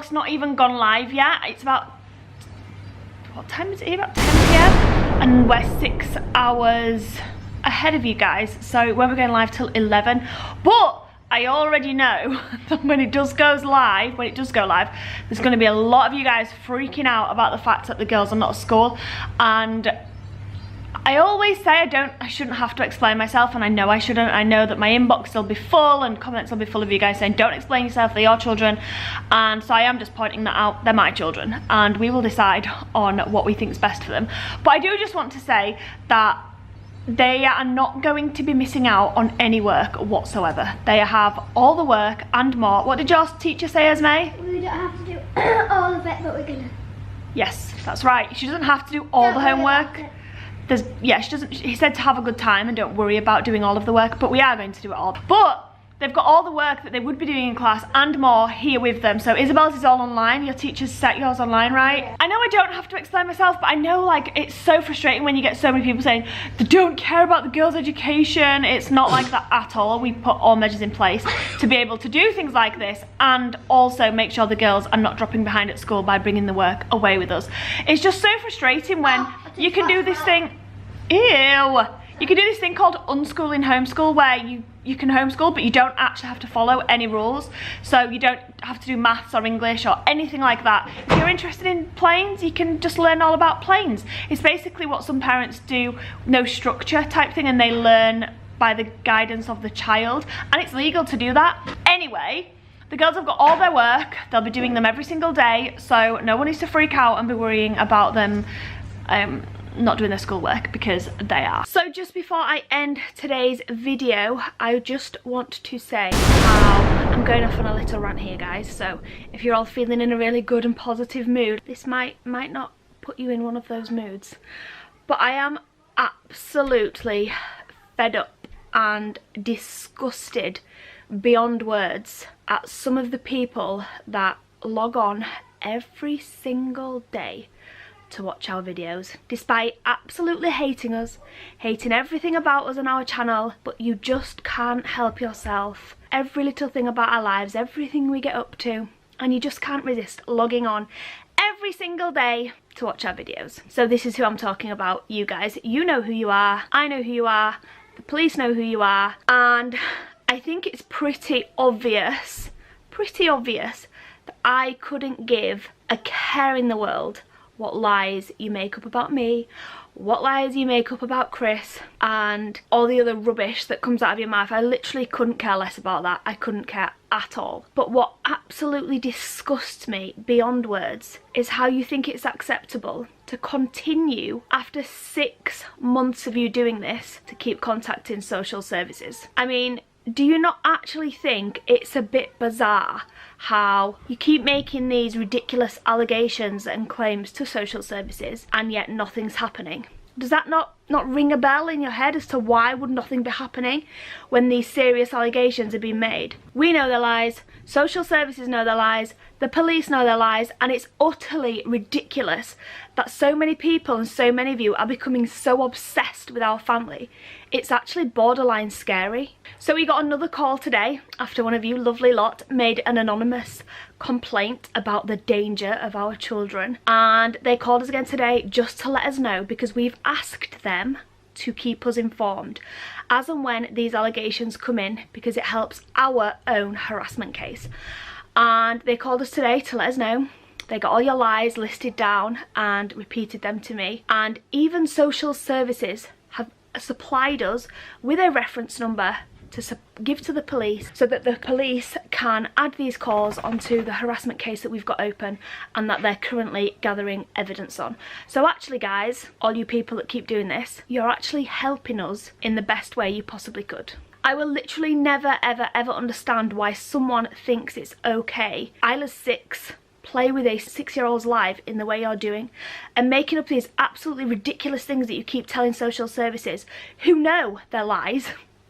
vlog's not even gone live yet. It's about, what time is it here? About 10 p.m. and we're 6 hours ahead of you guys, so it won't be going live till 11. But I already know that when it does go live, there's going to be a lot of you guys freaking out about the fact that the girls are not at school. And I always say I shouldn't have to explain myself, and I know I shouldn't. I know that my inbox will be full and comments will be full of you guys saying don't explain yourself, they're your children. And so I am just pointing that out. They're my children and we will decide on what we think is best for them. But I do just want to say that they are not going to be missing out on any work whatsoever. They have all the work and more. What did your teacher say, Esme? We don't have to do all of it, but we're gonna. Yes, that's right. She doesn't have to do all the homework. She doesn't. He said to have a good time and don't worry about doing all of the work, but we are going to do it all. But they've got all the work that they would be doing in class and more here with them. So Isabel's is all online. Your teacher's set yours online, right? Yeah. I know I don't have to explain myself, but I know like it's so frustrating when you get so many people saying they don't care about the girls' education. It's not like that at all. We put all measures in place to be able to do things like this and also make sure the girls are not dropping behind at school by bringing the work away with us. It's just so frustrating when you can do this thing, you can do this thing called unschooling homeschool, where you can homeschool but you don't actually have to follow any rules. So you don't have to do maths or English or anything like that. If you're interested in planes, you can just learn all about planes. It's basically what some parents do, no structure type thing, and they learn by the guidance of the child, and it's legal to do that. Anyway, the girls have got all their work. They'll be doing them every single day, so no one needs to freak out and be worrying about them not doing their schoolwork, because they are. So just before I end today's video, I just want to say how I'm going off on a little rant here, guys. So if you're all feeling in a really good and positive mood, this might not put you in one of those moods. But I am absolutely fed up and disgusted beyond words at some of the people that log on every single day to watch our videos, despite absolutely hating us, hating everything about us on our channel, but you just can't help yourself. Every little thing about our lives, everything we get up to, and you just can't resist logging on every single day to watch our videos. So this is who I'm talking about, you guys. You know who you are, I know who you are, the police know who you are, and I think it's pretty obvious that I couldn't give a care in the world what lies you make up about me, what lies you make up about Chris, and all the other rubbish that comes out of your mouth. I literally couldn't care less about that. I couldn't care at all. But what absolutely disgusts me beyond words is how you think it's acceptable to continue, after 6 months of you doing this, to keep contacting social services. I mean, do you not actually think it's a bit bizarre how you keep making these ridiculous allegations and claims to social services and yet nothing's happening? Does that not ring a bell in your head as to why would nothing be happening when these serious allegations are being made? We know they're lies, social services know they're lies, the police know they're lies, and it's utterly ridiculous that so many people and so many of you are becoming so obsessed with our family. It's actually borderline scary. So we got another call today after one of you lovely lot made an anonymous complaint about the danger of our children, and they called us again today just to let us know, because we've asked them to keep us informed as and when these allegations come in, because it helps our own harassment case. And they called us today to let us know. They got all your lies listed down and repeated them to me, and even social services have supplied us with a reference number to give to the police, so that the police can add these calls onto the harassment case that we've got open and that they're currently gathering evidence on. So actually, guys, all you people that keep doing this, you're actually helping us in the best way you possibly could. I will literally never ever ever understand why someone thinks it's okay. Isla's 6, play with a 6-year-old's life in the way you're doing, and making up these absolutely ridiculous things that you keep telling social services, who know they're lies.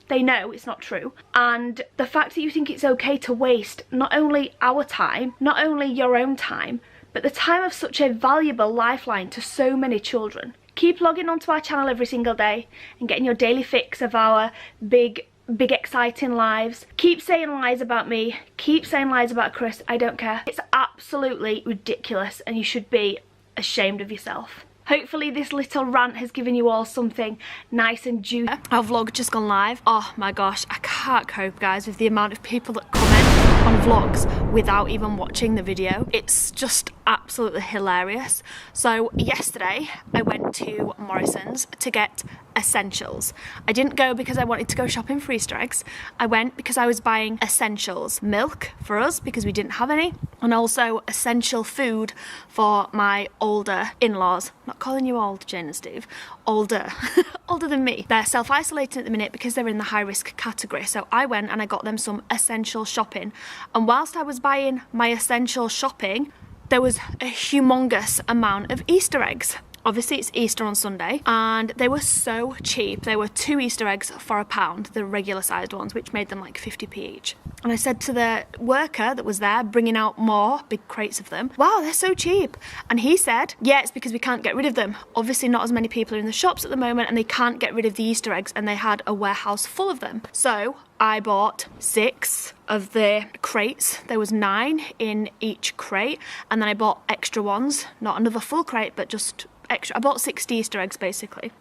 They know it's not true. And the fact that you think it's okay to waste not only our time, not only your own time, but the time of such a valuable lifeline to so many children. Keep logging onto our channel every single day and getting your daily fix of our big big exciting lives. Keep saying lies about me, keep saying lies about Chris, I don't care. It's absolutely ridiculous and you should be ashamed of yourself. Hopefully this little rant has given you all something nice and juicy. Our vlog just gone live. Oh my gosh, I can't cope, guys, with the amount of people that comment on vlogs without even watching the video. It's just absolutely hilarious. So yesterday I went to Morrison's to get essentials. I didn't go because I wanted to go shopping for Easter eggs. I went because I was buying essentials. Milk for us because we didn't have any, and also essential food for my older in-laws. Not calling you old, Jane and Steve. Older. Older than me. They're self-isolating at the minute because they're in the high-risk category. So I went and I got them some essential shopping. And whilst I was buying my essential shopping, there was a humongous amount of Easter eggs. Obviously it's Easter on Sunday and they were so cheap. There were 2 Easter eggs for £1, the regular sized ones, which made them like 50p each. And I said to the worker that was there bringing out more big crates of them, wow, they're so cheap. And he said, yeah, it's because we can't get rid of them. Obviously not as many people are in the shops at the moment and they can't get rid of the Easter eggs, and they had a warehouse full of them. So I bought 6 of the crates. There was 9 in each crate, and then I bought extra ones, not another full crate, but just extra. I bought 60 Easter eggs basically,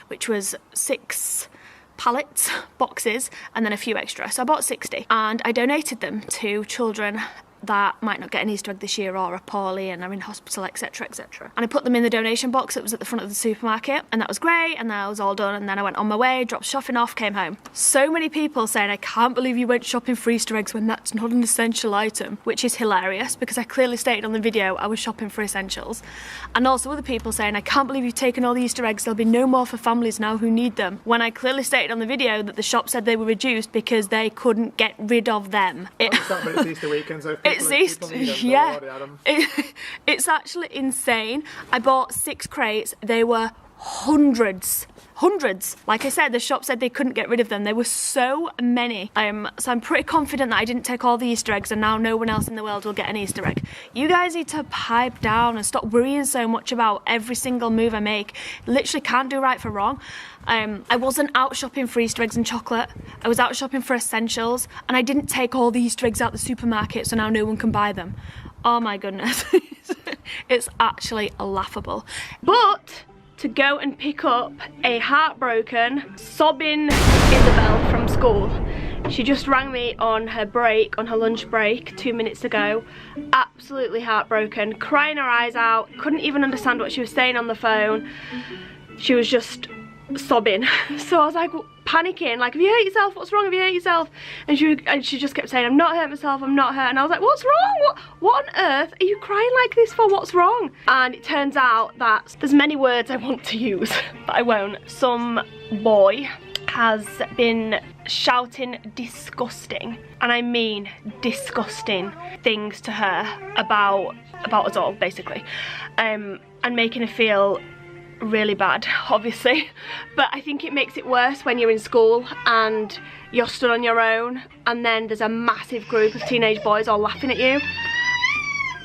which was 6 pallets, boxes, and then a few extra. So I bought 60 and I donated them to children that might not get an Easter egg this year or are poorly and are in hospital, etc, etc. And I put them in the donation box that was at the front of the supermarket, and that was great, and that was all done. And then I went on my way, dropped shopping off, came home. So many people saying, I can't believe you went shopping for Easter eggs when that's not an essential item, which is hilarious because I clearly stated on the video I was shopping for essentials. And also other people saying, I can't believe you've taken all the Easter eggs, there'll be no more for families now who need them, when I clearly stated on the video that the shop said they were reduced because they couldn't get rid of them. It's Easter weekend, so it's Easter, yeah. It's actually insane. I bought 6 crates. They were hundreds. Like I said, the shop said they couldn't get rid of them. There were so many. So I'm pretty confident that I didn't take all the Easter eggs and now no one else in the world will get an Easter egg. You guys need to pipe down and stop worrying so much about every single move I make. Literally can't do right for wrong. I wasn't out shopping for Easter eggs and chocolate. I was out shopping for essentials, and I didn't take all the Easter eggs out the supermarket so now no one can buy them. Oh my goodness. It's actually laughable. But to go and pick up a heartbroken, sobbing Isabel from school. She just rang me on her break, on her lunch break 2 minutes ago. Absolutely heartbroken, crying her eyes out, couldn't even understand what she was saying on the phone. She was just sobbing. So I was like panicking, like, have you hurt yourself? What's wrong? Have you hurt yourself? And she just kept saying, I'm not hurt myself, I'm not hurt. And I was like, what's wrong? What on earth are you crying like this for? What's wrong? And it turns out that there's many words I want to use, but I won't. Some boy has been shouting disgusting, and I mean disgusting, things to her about us all, basically, and making her feel really bad, obviously. But I think it makes it worse when you're in school and you're stood on your own and then there's a massive group of teenage boys all laughing at you.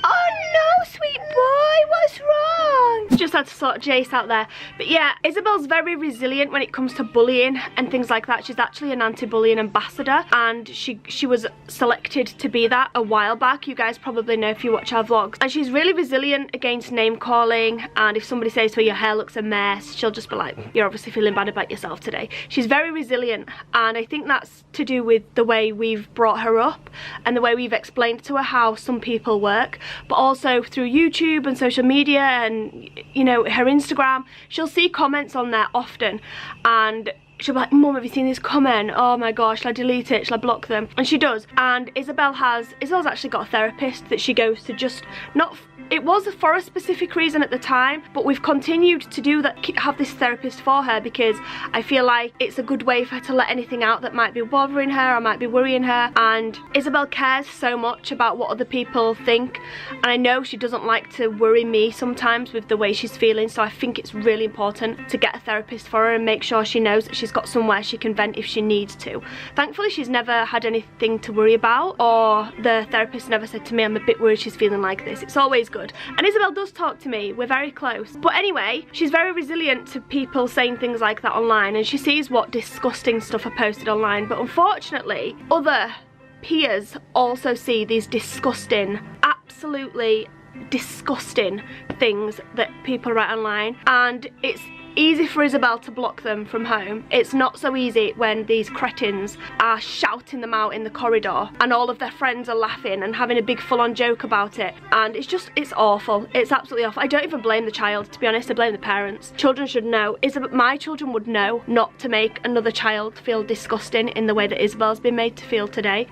Oh no, sweet boy, what's wrong? Just had to sort of Jace out there. But yeah, Isabel's very resilient when it comes to bullying and things like that. She's actually an anti-bullying ambassador, and she was selected to be that a while back. You guys probably know if you watch our vlogs. And she's really resilient against name calling, and if somebody says to her your hair looks a mess, she'll just be like, you're obviously feeling bad about yourself today. She's very resilient, and I think that's to do with the way we've brought her up and the way we've explained to her how some people work. But also through YouTube and social media and, you know, her Instagram, she'll see comments on there often and she'll be like, Mum, have you seen this comment? Oh my gosh, shall I delete it? Shall I block them? And she does. And Isabel's actually got a therapist that she goes to, just not, it was for a specific reason at the time, but we've continued to do that, have this therapist for her, because I feel like it's a good way for her to let anything out that might be bothering her or might be worrying her. And Isabel cares so much about what other people think, and I know she doesn't like to worry me sometimes with the way she's feeling, so I think it's really important to get a therapist for her and make sure she knows that she's she's got somewhere she can vent if she needs to. Thankfully, she's never had anything to worry about, or the therapist never said to me, I'm a bit worried she's feeling like this. It's always good. And Isabel does talk to me, we're very close. But anyway, she's very resilient to people saying things like that online, and she sees what disgusting stuff are posted online. But unfortunately, other peers also see these disgusting, absolutely disgusting things that people write online, and it's easy for Isabel to block them from home. It's not so easy when these cretins are shouting them out in the corridor and all of their friends are laughing and having a big full-on joke about it, and it's awful. It's absolutely awful. I don't even blame the child, to be honest. I blame the parents. Children should know. My children would know not to make another child feel disgusting in the way that Isabel's been made to feel today.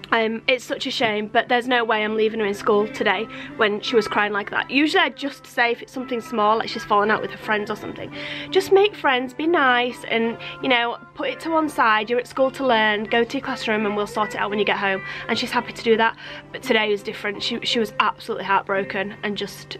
It's such a shame, but there's no way I'm leaving her in school today when she was crying like that. Usually I'd just say, if it's something small, like she's fallen out with her friends or something, just make friends, be nice, and, you know, put it to one side. You're at school to learn, go to your classroom and we'll sort it out when you get home. And she's happy to do that. But today was different. She was absolutely heartbroken and just,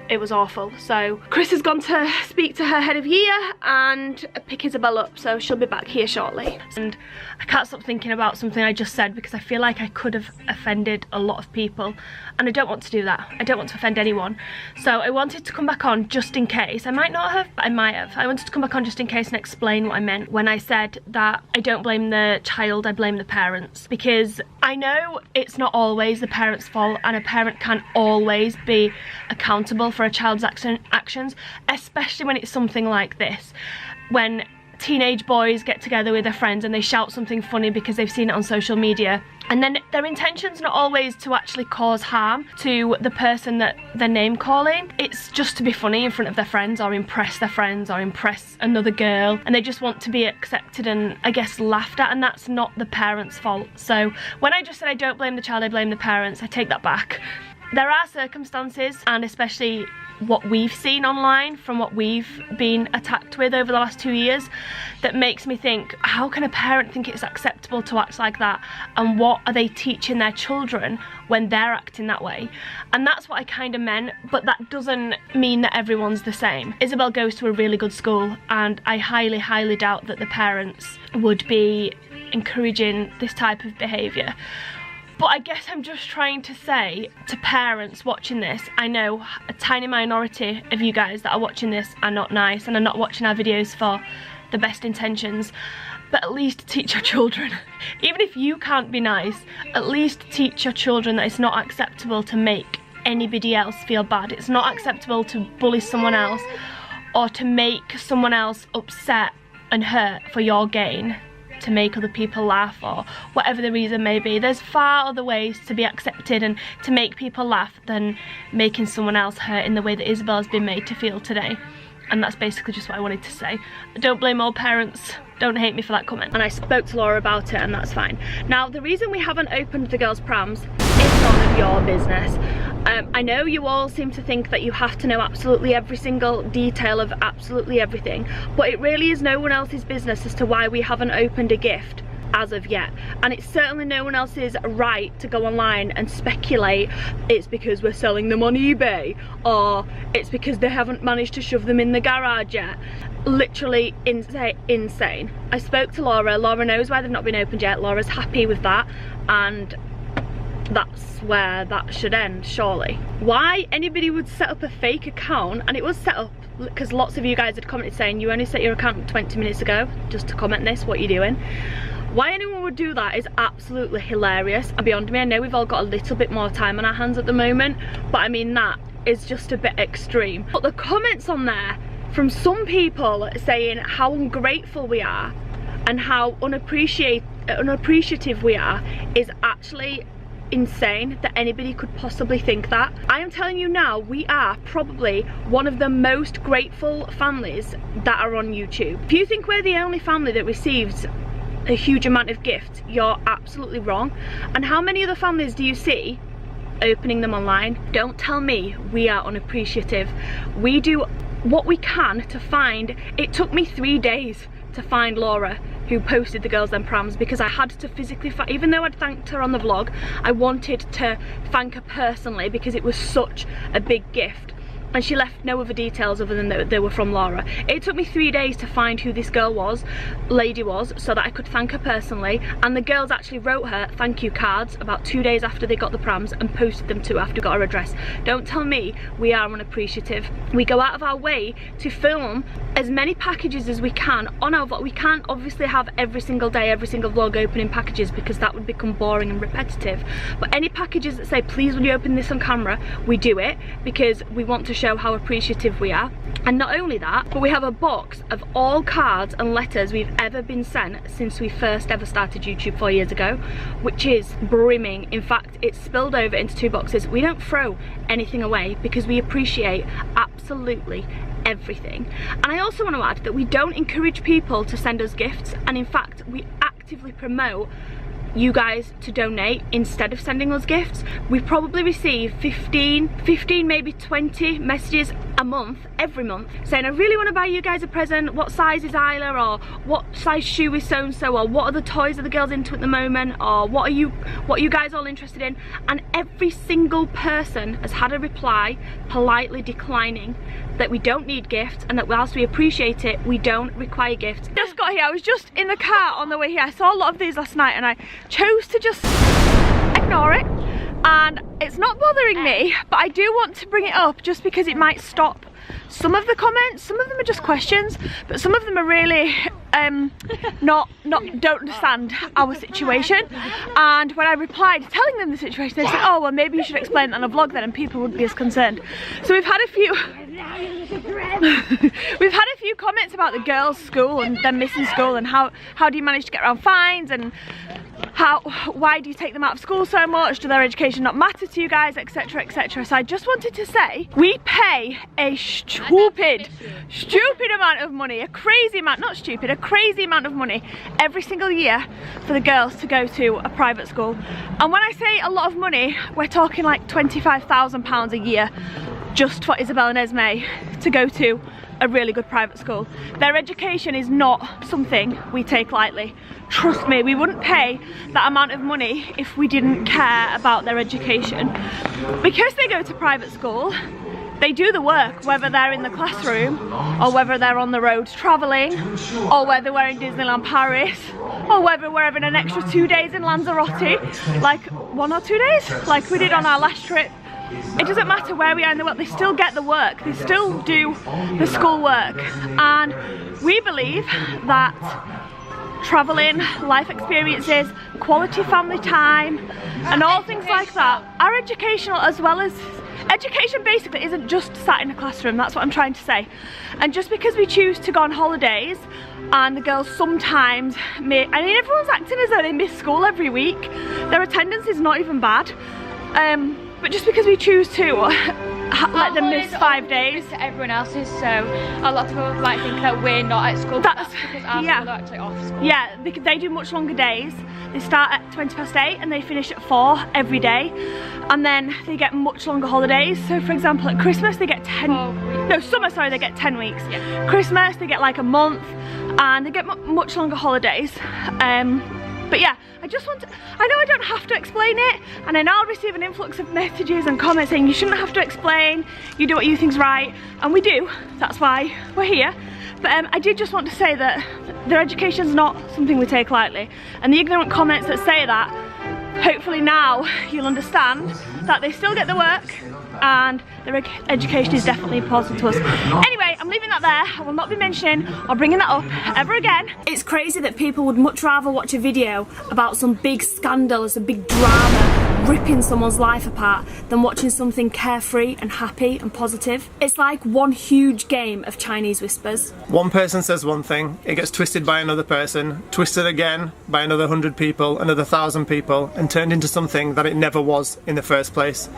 it was awful. So Chris has gone to speak to her head of year and pick Isabel up, so she'll be back here shortly. And I can't stop thinking about something I just said, because I feel like I could have offended a lot of people, and I don't want to do that. I don't want to offend anyone. So I wanted to come back on just in case. I might not have, but I might have. I wanted to come back on just in case and explain what I meant when I said that I don't blame the child, I blame the parents. Because I know it's not always the parent's fault, and a parent can't always be accountable for a child's actions, especially when it's something like this. When teenage boys get together with their friends and they shout something funny because they've seen it on social media, and then their intention's not always to actually cause harm to the person that they're name calling. It's just to be funny in front of their friends, or impress their friends, or impress another girl, and they just want to be accepted and, I guess, laughed at, and that's not the parent's fault. So when I just said I don't blame the child, I blame the parents, I take that back. There are circumstances, and especially what we've seen online from what we've been attacked with over the last 2 years, that makes me think, how can a parent think it's acceptable to act like that, and what are they teaching their children when they're acting that way? And that's what I kind of meant, but that doesn't mean that everyone's the same. Isabel goes to a really good school, and I highly doubt that the parents would be encouraging this type of behaviour. But I guess I'm just trying to say to parents watching this, I know a tiny minority of you guys that are watching this are not nice and are not watching our videos for the best intentions, but at least teach your children. Even if you can't be nice, at least teach your children that it's not acceptable to make anybody else feel bad. It's not acceptable to bully someone else, or to make someone else upset and hurt for your gain, to make other people laugh, or whatever the reason may be. There's far other ways to be accepted and to make people laugh than making someone else hurt in the way that Isabel's been made to feel today. And that's basically just what I wanted to say. Don't blame all parents. Don't hate me for that comment. And I spoke to Laura about it, and that's fine. Now, the reason we haven't opened the girls' prams is none of your business. I know you all seem to think that you have to know absolutely every single detail of absolutely everything, but it really is no one else's business as to why we haven't opened a gift as of yet. And it's certainly no one else's right to go online and speculate it's because we're selling them on eBay, or it's because they haven't managed to shove them in the garage yet. Literally insane. I spoke to Laura. Laura knows why they've not been opened yet. Laura's happy with that, and that's where that should end, surely. Why anybody would set up a fake account, and it was set up because lots of you guys had commented saying you only set your account 20 minutes ago, just to comment this, what are you doing? Why anyone would do that is absolutely hilarious and beyond me. I know we've all got a little bit more time on our hands at the moment, but I mean, that is just a bit extreme. But the comments on there from some people saying how ungrateful we are and how unappreciative we are is actually insane, that anybody could possibly think that. I am telling you now, we are probably one of the most grateful families that are on YouTube. If you think we're the only family that receives a huge amount of gifts, you're absolutely wrong. And how many other families do you see opening them online? Don't tell me we are unappreciative. We do what we can to find. It took me 3 days to find Laura, who posted the girls them prams, because I had to physically find, even though I'd thanked her on the vlog, I wanted to thank her personally because it was such a big gift. and she left no other details other than that they were from Laura. It took me 3 days to find who this lady was, so that I could thank her personally, and the girls actually wrote her thank you cards about 2 days after they got the prams and posted them to her after we got her address. Don't tell me we are unappreciative. We go out of our way to film as many packages as we can on our vlog. We can't obviously have every single day, every single vlog opening packages, because that would become boring and repetitive, but any packages that say please will you open this on camera, we do it because we want to show how appreciative we are. And not only that, but we have a box of all cards and letters we've ever been sent since we first ever started YouTube 4 years ago, which is brimming. In fact, it's spilled over into 2 boxes. We don't throw anything away because we appreciate absolutely everything. And I also want to add that we don't encourage people to send us gifts, and in fact we actively promote you guys to donate instead of sending us gifts. We probably receive 15 maybe 20 messages a month, every month, saying I really want to buy you guys a present, what size is Isla, or what size shoe is so and so, or what are the toys are the girls into at the moment, or what are you guys all interested in. And every single person has had a reply politely declining that we don't need gifts, and that whilst we appreciate it, we don't require gifts. Just got here, I was just in the car on the way here. I saw a lot of these last night and I chose to just ignore it, and it's not bothering me, but I do want to bring it up just because it might stop some of the comments. Some of them are just questions, but some of them are really don't understand our situation. And when I replied telling them the situation, they said, oh well, maybe you should explain that on a vlog then and people would be as concerned. So we've had a few comments about the girls' school and them missing school, and how do you manage to get around fines, and why do you take them out of school so much, do their education not matter to you guys, etc, etc. So I just wanted to say, we pay a stupid amount of money, a crazy amount of money every single year for the girls to go to a private school. And when I say a lot of money, we're talking like £25,000 a year just for Isabel and Esme to go to a really good private school. Their education is not something we take lightly. Trust me, we wouldn't pay that amount of money if we didn't care about their education. Because they go to private school, they do the work, whether they're in the classroom, or whether they're on the road travelling, or whether we're in Disneyland Paris, or whether we're having an extra 2 days in Lanzarote, like 1 or 2 days, like we did on our last trip. It doesn't matter where we are in the world, they still get the work, they still do the school work. And we believe that travelling, life experiences, quality family time, and all things like that are educational, as well as education basically isn't just sat in a classroom. That's what I'm trying to say. And just because we choose to go on holidays, and the girls sometimes I mean everyone's acting as though they miss school every week, their attendance is not even bad, but just because we choose to let them miss 5 days to everyone else's, so a lot of people might think that we're not at school, but that's because our school are actually off school. Yeah, they do much longer days. They start at 8:20 and they finish at 4 every day, and then they get much longer holidays. So for example, at Christmas they get 10 summer, sorry, they get 10 weeks. Yeah. Christmas they get like a month, and they get much longer holidays. But yeah, I just want to, I know I don't have to explain it, and I know I'll receive an influx of messages and comments saying you shouldn't have to explain, you do what you think's right, and we do, that's why we're here. But I did just want to say that their education's not something we take lightly, and the ignorant comments that say that, hopefully now you'll understand that they still get the work, and their education is definitely important to us. Anyway, I'm leaving that there. I will not be mentioning or bringing that up ever again. It's crazy that people would much rather watch a video about some big scandal or some big drama ripping someone's life apart than watching something carefree and happy and positive. It's like one huge game of Chinese whispers. One person says one thing, it gets twisted by another person, twisted again by another 100 people, another 1,000 people, and turned into something that it never was in the first place.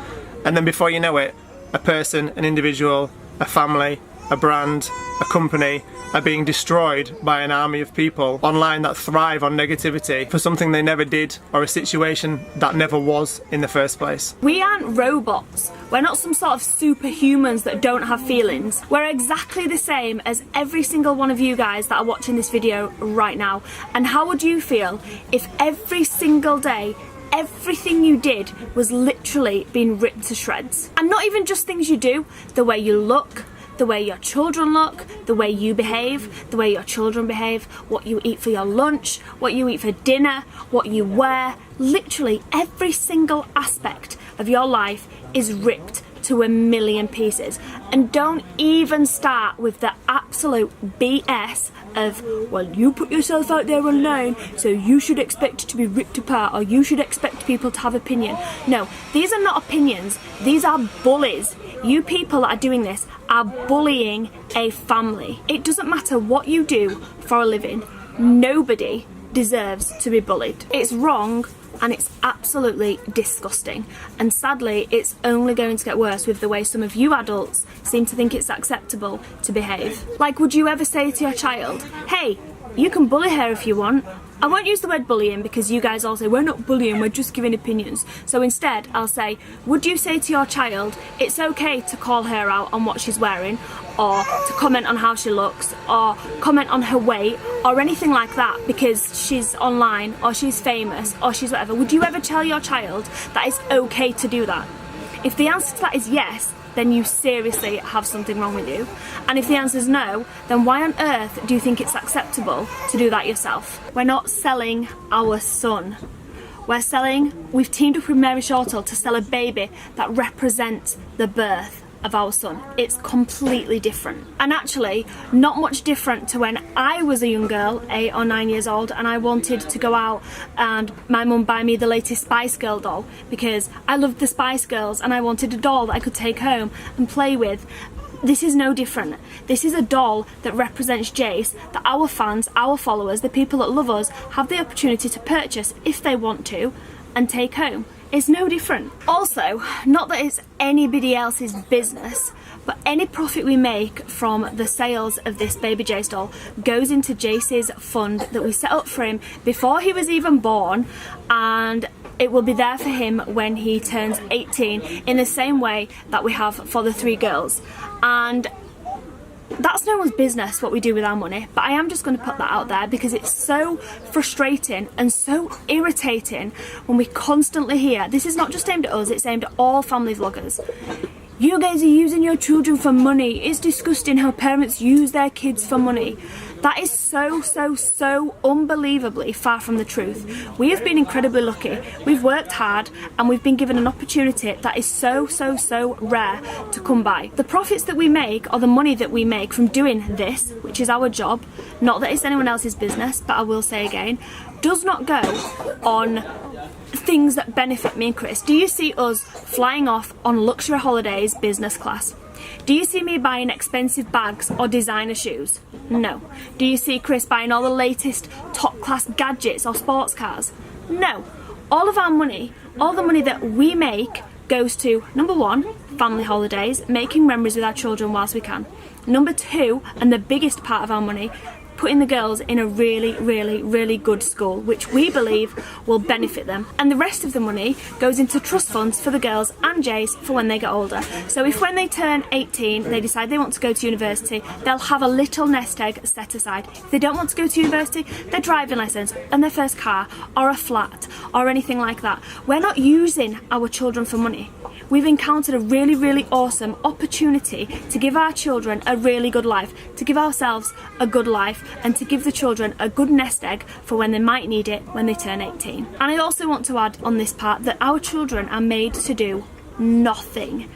And then before you know it, a person, an individual, a family, a brand, a company are being destroyed by an army of people online that thrive on negativity for something they never did, or a situation that never was in the first place. We aren't robots. We're not some sort of superhumans that don't have feelings. We're exactly the same as every single one of you guys that are watching this video right now. And how would you feel if every single day everything you did was literally being ripped to shreds. And not even just things you do, the way you look, the way your children look, the way you behave, the way your children behave, what you eat for your lunch, what you eat for dinner, what you wear. Literally every single aspect of your life is ripped to a million pieces. And don't even start with the absolute BS of, well, you put yourself out there online, so you should expect to be ripped apart, or you should expect people to have opinion. No, these are not opinions, these are bullies. You people that are doing this are bullying a family. It doesn't matter what you do for a living, nobody deserves to be bullied. It's wrong and it's absolutely disgusting. And sadly, it's only going to get worse with the way some of you adults seem to think it's acceptable to behave. Like, would you ever say to your child, hey, you can bully her if you want? I won't use the word bullying because you guys all say, we're not bullying, we're just giving opinions. So instead, I'll say, would you say to your child, it's okay to call her out on what she's wearing, or to comment on how she looks, or comment on her weight, or anything like that because she's online, or she's famous, or she's whatever? Would you ever tell your child that it's okay to do that? If the answer to that is yes, then you seriously have something wrong with you. And if the answer is no, then why on earth do you think it's acceptable to do that yourself? We're not selling our son. We've teamed up with Mary Shortall to sell a baby that represents the birth of our son. It's completely different. And actually, not much different to when I was a young girl, 8 or 9 years old, and I wanted to go out and my mum buy me the latest Spice Girl doll because I loved the Spice Girls and I wanted a doll that I could take home and play with. This is no different. This is a doll that represents Jace, that our fans, our followers, the people that love us, have the opportunity to purchase if they want to and take home. It's no different. Also, not that it's anybody else's business, but any profit we make from the sales of this baby Jace doll goes into Jace's fund that we set up for him before he was even born, and it will be there for him when he turns 18 in the same way that we have for the 3 girls. And that's no one's business what we do with our money, but I am just going to put that out there because it's so frustrating and so irritating when we constantly hear, this is not just aimed at us, it's aimed at all family vloggers. You guys are using your children for money. It's disgusting how parents use their kids for money. That is so unbelievably far from the truth. We have been incredibly lucky. We've worked hard and we've been given an opportunity that is so rare to come by. The profits that we make, or the money that we make from doing this, which is our job, not that it's anyone else's business, but I will say again, does not go on things that benefit me and Chris. Do you see us flying off on luxury holidays business class? Do you see me buying expensive bags or designer shoes? No. Do you see Chris buying all the latest top class gadgets or sports cars? No. All of our money, all the money that we make goes to, number 1, family holidays, making memories with our children whilst we can. Number 2, and the biggest part of our money, putting the girls in a really good school, which we believe will benefit them. And the rest of the money goes into trust funds for the girls and Jace for when they get older. So if when they turn 18 they decide they want to go to university, they'll have a little nest egg set aside. If they don't want to go to university, their driving licence and their first car or a flat or anything like that. We're not using our children for money. We've encountered a really awesome opportunity to give our children a really good life, to give ourselves a good life, and to give the children a good nest egg for when they might need it when they turn 18. And I also want to add on this part that our children are made to do nothing.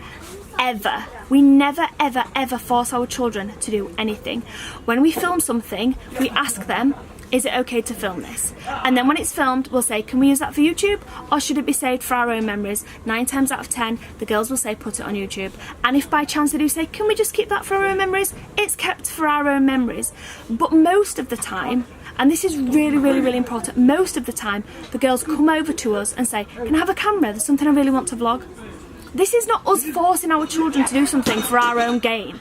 Ever. We never ever force our children to do anything. When we film something, we ask them, is it okay to film this? And then when it's filmed, we'll say, can we use that for YouTube? Or should it be saved for our own memories? 9 times out of 10, the girls will say, put it on YouTube. And if by chance they do say, can we just keep that for our own memories? It's kept for our own memories. But most of the time, and this is really important, most of the time, the girls come over to us and say, can I have a camera? There's something I really want to vlog. This is not us forcing our children to do something for our own gain.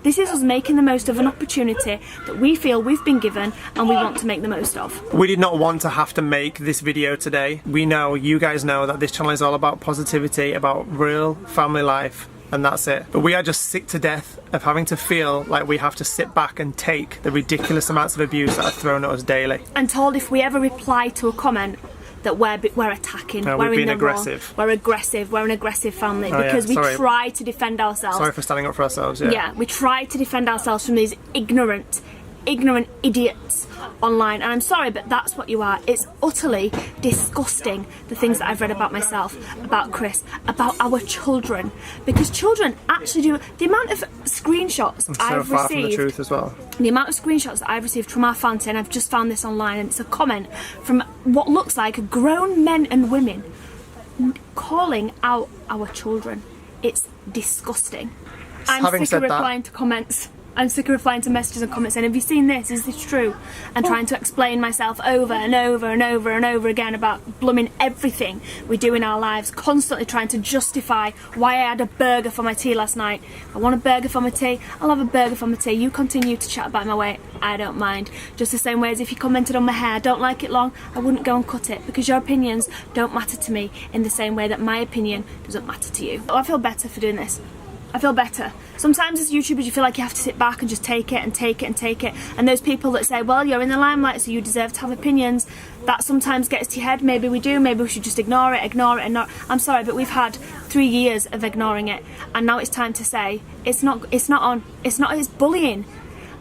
This is us making the most of an opportunity that we feel we've been given and we want to make the most of. We did not want to have to make this video today. We know, you guys know, that this channel is all about positivity, about real family life, and that's it. But we are just sick to death of having to feel like we have to sit back and take the ridiculous amounts of abuse that are thrown at us daily. And told if we ever reply to a comment that we're attacking. No, we're we've in been the aggressive. wrong. We're aggressive. We're an aggressive family Oh, because yeah, we try to defend ourselves. Sorry for standing up for ourselves, yeah. Yeah, we try to defend ourselves from these ignorant idiots online, and I'm sorry, but that's what you are. It's utterly disgusting, the things that I've read about myself, about Chris, about our children, because children actually do. The amount of screenshots I've So far from the received, truth as well. the amount of screenshots that I've received from our fan saying, I've just found this online, and it's a comment from what looks like grown men and women calling out our children. It's disgusting. I'm Having sick of said that- replying to comments. I'm sick of replying to messages and comments saying, have you seen this? Is this true? And trying to explain myself over and over and over and over again about blooming everything we do in our lives, constantly trying to justify why I had a burger for my tea last night. I want a burger for my tea, I'll have a burger for my tea. You continue to chat about my weight, I don't mind. Just the same way as if you commented on my hair, I don't like it long, I wouldn't go and cut it, because your opinions don't matter to me in the same way that my opinion doesn't matter to you. I feel better for doing this. I feel better. Sometimes as YouTubers you feel like you have to sit back and just take it and take it and take it, and those people that say, well, you're in the limelight so you deserve to have opinions, that sometimes gets to your head. Maybe we do, maybe we should just ignore it. I'm sorry, but we've had 3 years of ignoring it, and now it's time to say it's bullying,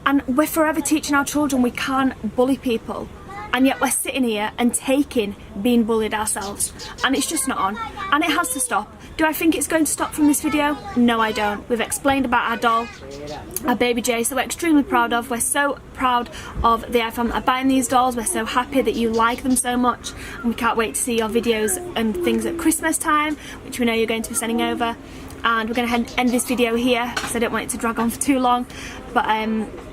and we're forever teaching our children we can't bully people. And yet we're sitting here and taking being bullied ourselves, and it's just not on, and it has to stop. Do I think it's going to stop from this video? No, I don't. We've explained about our doll, our baby Jace, that we're extremely proud of. We're so proud of the iFam that are buying these dolls. We're so happy that you like them so much, and we can't wait to see your videos and things at Christmas time, which we know you're going to be sending over. And we're going to end this video here because I don't want it to drag on for too long, but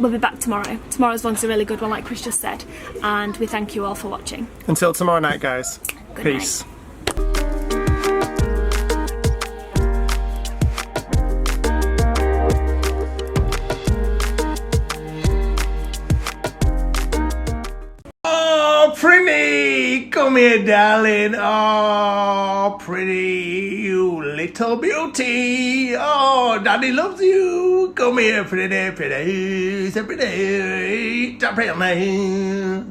we'll be back tomorrow. Tomorrow's one's a really good one, like Chris just said, and we thank you all for watching. Until tomorrow night, guys. Good Peace. night. Oh, pretty! Come here, darling. Oh, pretty, you little beauty. Oh, daddy loves you. Come here, pretty, pretty, so pretty, so pretty.